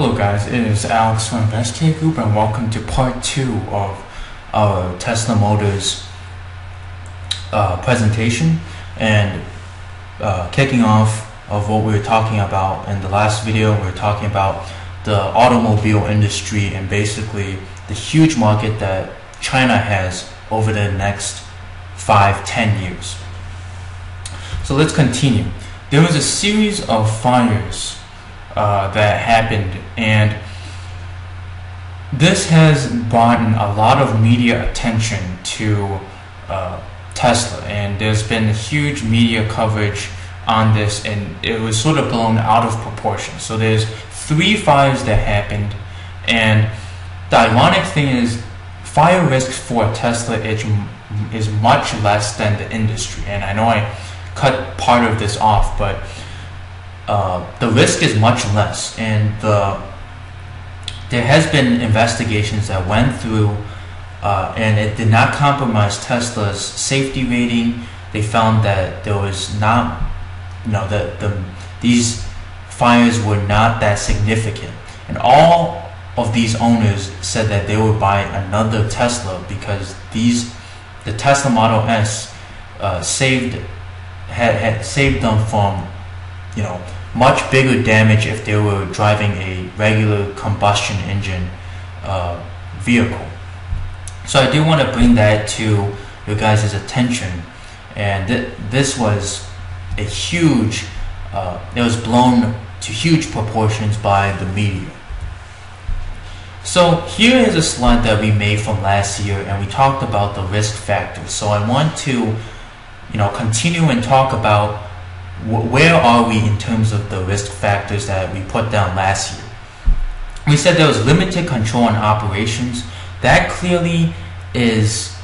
Hello guys, it is Alex from Investary Group and welcome to part 2 of our Tesla Motors presentation, and kicking off of what we were talking about in the last video. We were talking about the automobile industry and basically the huge market that China has over the next 5-10 years. So let's continue. There was a series of fires that happened, and this has brought a lot of media attention to Tesla, and there's been huge media coverage on this, and it was sort of blown out of proportion. So there's 3 fires that happened, and the ironic thing is fire risk for Tesla is much less than the industry, and I know I cut part of this off, but the risk is much less, and there has been investigations that went through, and it did not compromise Tesla's safety rating. They found that there was not, these fires were not that significant, and all of these owners said that they would buy another Tesla because the Tesla Model S had saved them from much bigger damage if they were driving a regular combustion engine vehicle. So I do want to bring that to your guys' attention, and this was a huge, it was blown to huge proportions by the media. So here is a slide that we made from last year, and we talked about the risk factors. So I want to continue and talk about where are we in terms of the risk factors that we put down last year. We said there was limited control on operations. That clearly is,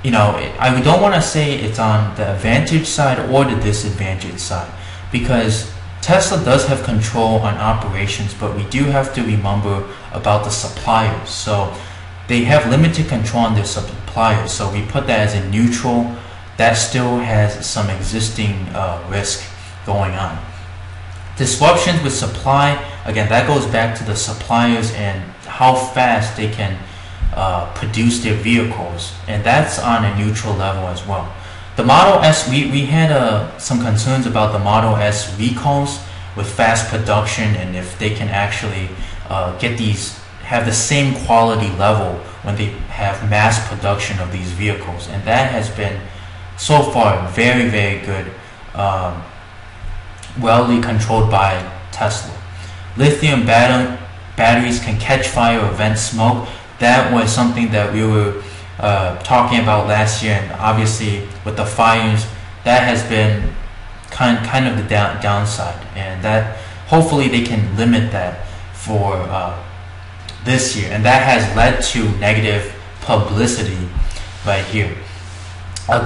I don't want to say it's on the advantage side or the disadvantage side, because Tesla does have control on operations, but we do have to remember about the suppliers. So they have limited control on their suppliers, so we put that as a neutral. That still has some existing risk going on. Disruptions with supply, again, that goes back to the suppliers and how fast they can produce their vehicles, and that's on a neutral level as well. The Model S, we had some concerns about the Model S recalls with fast production, and if they can actually have the same quality level when they have mass production of these vehicles, and that has been so far very, very good, well controlled by Tesla. Lithium batteries can catch fire or vent smoke. That was something that we were talking about last year, and obviously with the fires, that has been kind of the downside, and that hopefully they can limit that for this year, and that has led to negative publicity right here.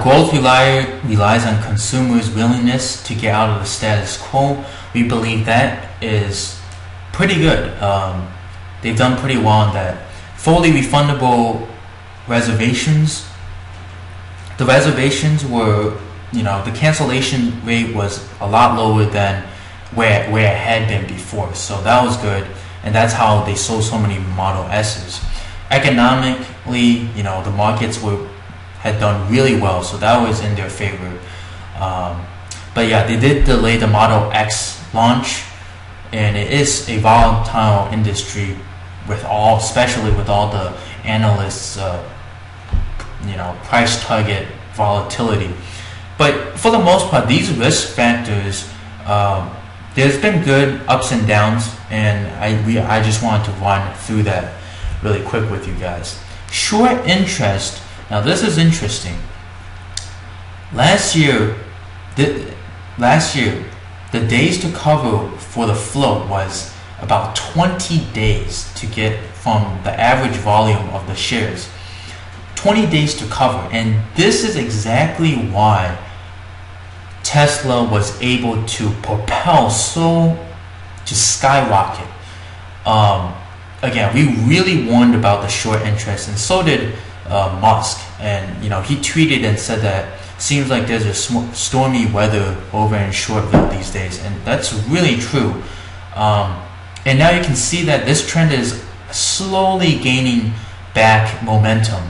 Growth relies on consumers' willingness to get out of the status quo. We believe that is pretty good. They've done pretty well on that. Fully refundable reservations. The reservations were, the cancellation rate was a lot lower than where it had been before. So that was good, and that's how they sold so many Model S's. Economically, the markets had done really well, so that was in their favor. But yeah, they did delay the Model X launch, and it is a volatile industry especially with all the analysts, price target volatility. But for the most part, these risk factors, there's been good ups and downs, and I just wanted to run through that really quick with you guys. Short interest. Now this is interesting. Last year, the days to cover for the float was about 20 days to get from the average volume of the shares. 20 days to cover, and this is exactly why Tesla was able to propel to skyrocket. Again, we really warned about the short interest, and so did Musk, and he tweeted and said that seems like there's a stormy weather over in Shortville these days, and that's really true. And now you can see that this trend is slowly gaining back momentum.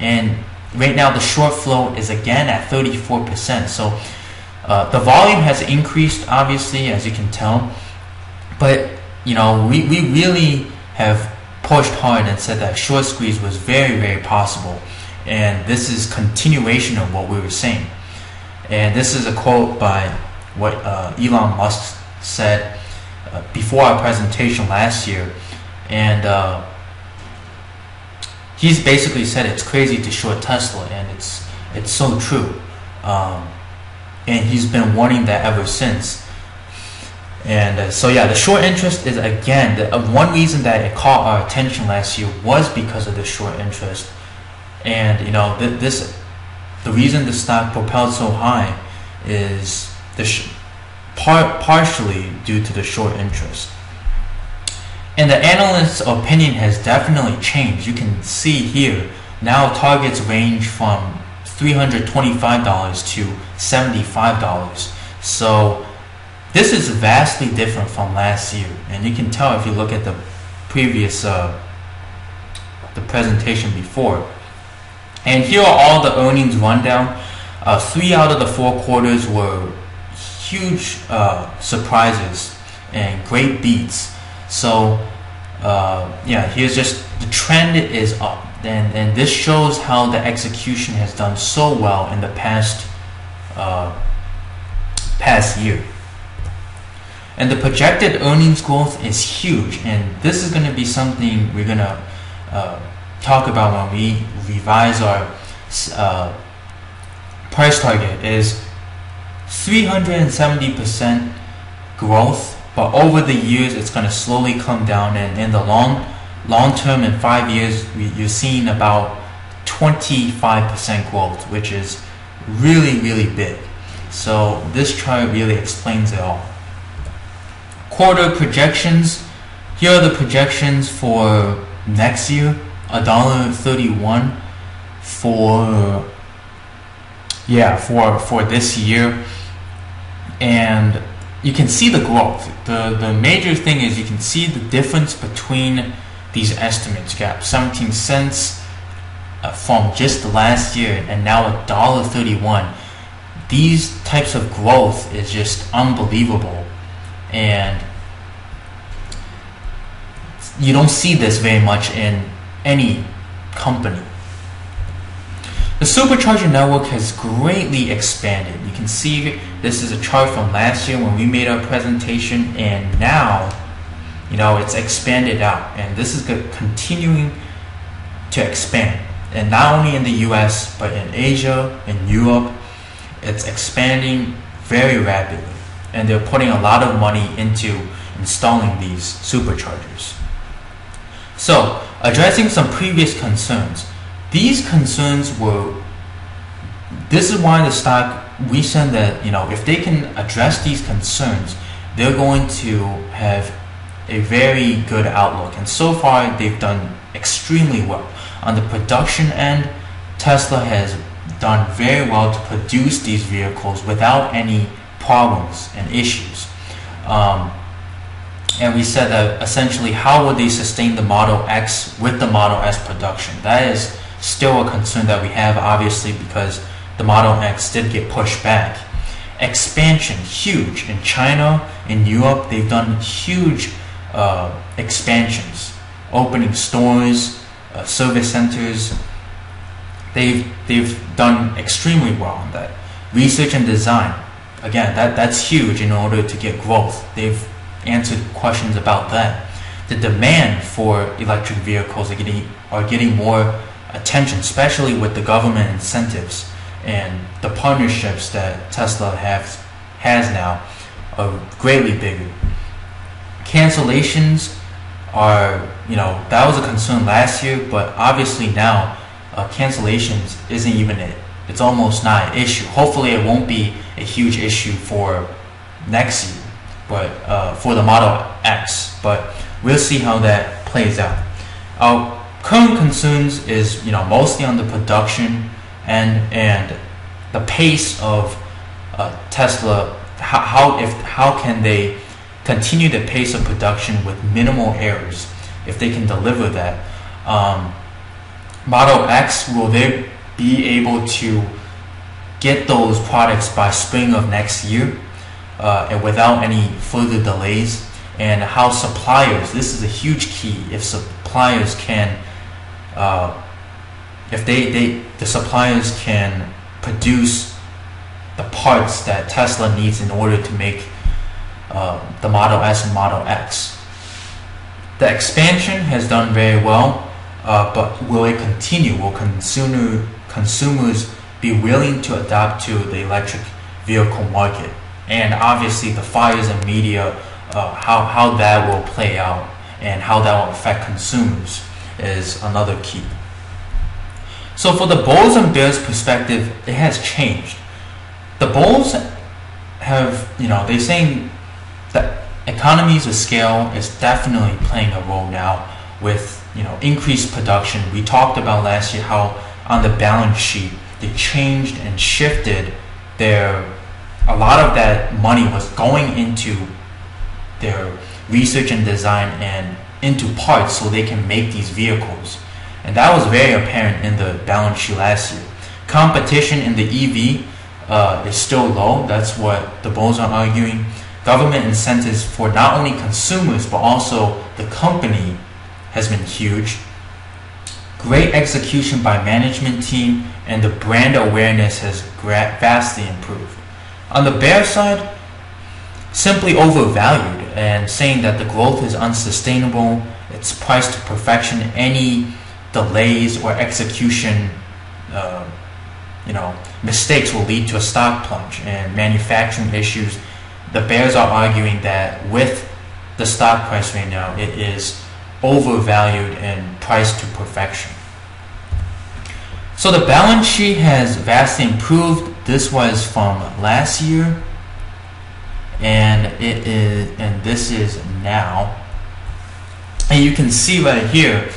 And right now the short float is again at 34%. So the volume has increased, obviously, as you can tell. But we really have pushed hard and said that short squeeze was very, very possible. And this is continuation of what we were saying. And this is a quote by what Elon Musk said before our presentation last year. And he's basically said it's crazy to short Tesla, and it's so true. And he's been warning that ever since. And so yeah, the short interest is again one reason that it caught our attention last year was because of the short interest. And the reason the stock propelled so high is partially due to the short interest. And the analyst's opinion has definitely changed. You can see here now targets range from $325 to $75. So this is vastly different from last year, and you can tell if you look at the previous the presentation before. And here are all the earnings rundown. 3 out of the 4 quarters were huge surprises and great beats. So yeah, here's just the trend is up, and this shows how the execution has done so well in the past year. And the projected earnings growth is huge, and this is going to be something we're going to talk about when we revise our price target. Is 370% growth, but over the years it's going to slowly come down, and in the long term, in 5 years, you're seeing about 25% growth, which is really, really big. So this chart really explains it all. Quarter projections. Here are the projections for next year. $1.31 for this year, and you can see the growth. The major thing is you can see the difference between these estimates. You got 17 cents from just last year, and now $1.31. These types of growth is just unbelievable, and you don't see this very much in any company. The Supercharger Network has greatly expanded. You can see this is a chart from last year when we made our presentation, and now it's expanded out, and this is continuing to expand. And not only in the US, but in Asia, in Europe, it's expanding very rapidly, and they're putting a lot of money into installing these superchargers. So, addressing some previous concerns. These concerns this is why the stock, we said that, if they can address these concerns, they're going to have a very good outlook. And so far, they've done extremely well. On the production end, Tesla has done very well to produce these vehicles without any problems and issues. And we said that essentially, how would they sustain the Model X with the Model S production? That is still a concern that we have, obviously, because the Model X did get pushed back. Expansion, huge. In China, in Europe, they've done huge expansions, opening stores, service centers. They've done extremely well on that. Research and design, again, that's huge in order to get growth. They've answered questions about that. The demand for electric vehicles are getting more attention, especially with the government incentives and the partnerships that Tesla has now are greatly bigger. Cancellations are, that was a concern last year, but obviously now cancellations isn't even it. It's almost not an issue. Hopefully it won't be a huge issue for next year, but for the Model X, but we'll see how that plays out. Our current concerns is mostly on the production and the pace of Tesla. How can they continue the pace of production with minimal errors. If they can deliver that, Model X, will they be able to get those products by spring of next year and without any further delays? And how suppliers, this is a huge key, if suppliers can if the suppliers can produce the parts that Tesla needs in order to make the Model S and Model X. The expansion has done very well, but will it continue? Will consumers be willing to adapt to the electric vehicle market? And obviously the fires in media, how that will play out and how that will affect consumers is another key. So for the bulls and bears perspective, it has changed. The bulls have, they're saying that economies of scale is definitely playing a role now with, increased production. We talked about last year how on the balance sheet they changed and shifted a lot of that money was going into their research and design and into parts so they can make these vehicles. And that was very apparent in the balance sheet last year. Competition in the EV is still low. That's what the bulls are arguing. Government incentives for not only consumers but also the company has been huge. Great execution by management team, and the brand awareness has vastly improved. On the bear side, simply overvalued and saying that the growth is unsustainable, it's priced to perfection. Any delays or execution mistakes will lead to a stock plunge and manufacturing issues. The bears are arguing that with the stock price right now, it is overvalued and priced to perfection. So the balance sheet has vastly improved. This was from last year, and this is now. And you can see right here,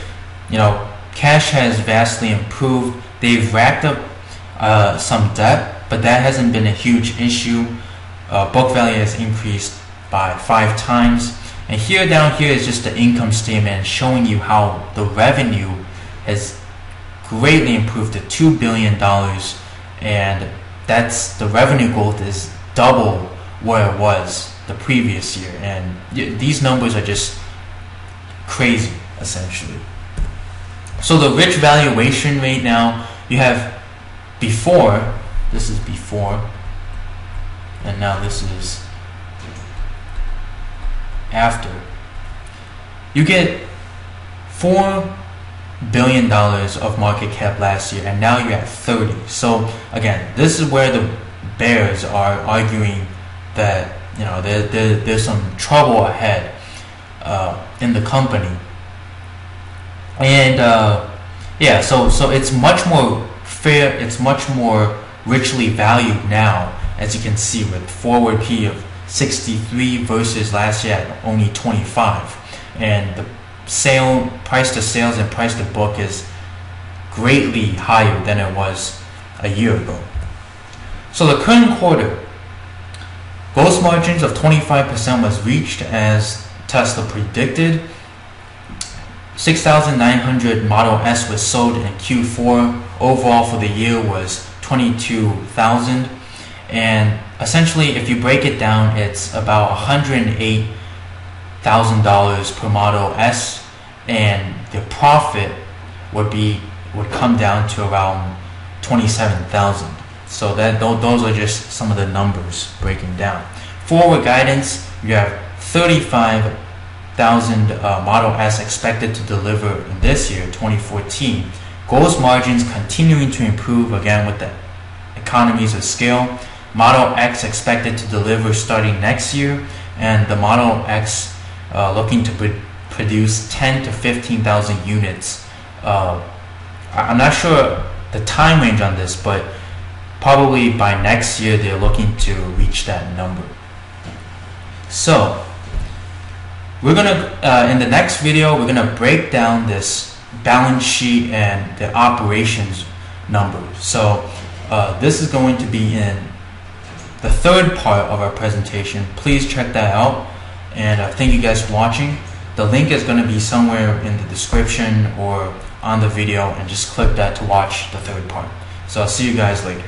cash has vastly improved. They've racked up some debt, but that hasn't been a huge issue. Book value has increased by 5 times. And here down here is just the income statement showing you how the revenue has greatly improved to $2 billion, and that's the revenue growth is double where it was the previous year. And these numbers are just crazy, essentially. So the rich valuation rate now, you have before, this is before, and now this is after. You get $4 billion of market cap last year, and now you're at 30. So again, this is where the bears are arguing that there's some trouble ahead in the company. And so it's much more fair, it's much more richly valued now, as you can see, with forward P of 63 versus last year at only 25. And the price to sales and price to book is greatly higher than it was a year ago. So the current quarter, gross margins of 25% was reached as Tesla predicted. 6,900 Model S was sold in Q4. Overall for the year was 22,000. And essentially, if you break it down, it's about $108,000 per Model S, and the profit would come down to around 27,000. So those are just some of the numbers breaking down. Forward guidance, you have 35,000 Model S expected to deliver in this year, 2014. Gross margins continuing to improve again with the economies of scale. Model X expected to deliver starting next year, and the Model X looking to produce 10 to 15,000 units. I'm not sure the time range on this, but probably by next year they're looking to reach that number. So we're gonna in the next video we're gonna break down this balance sheet and the operations numbers. So this is going to be in the third part of our presentation. Please check that out. And thank you guys for watching. The link is going to be somewhere in the description or on the video, and just click that to watch the third part. So I'll see you guys later.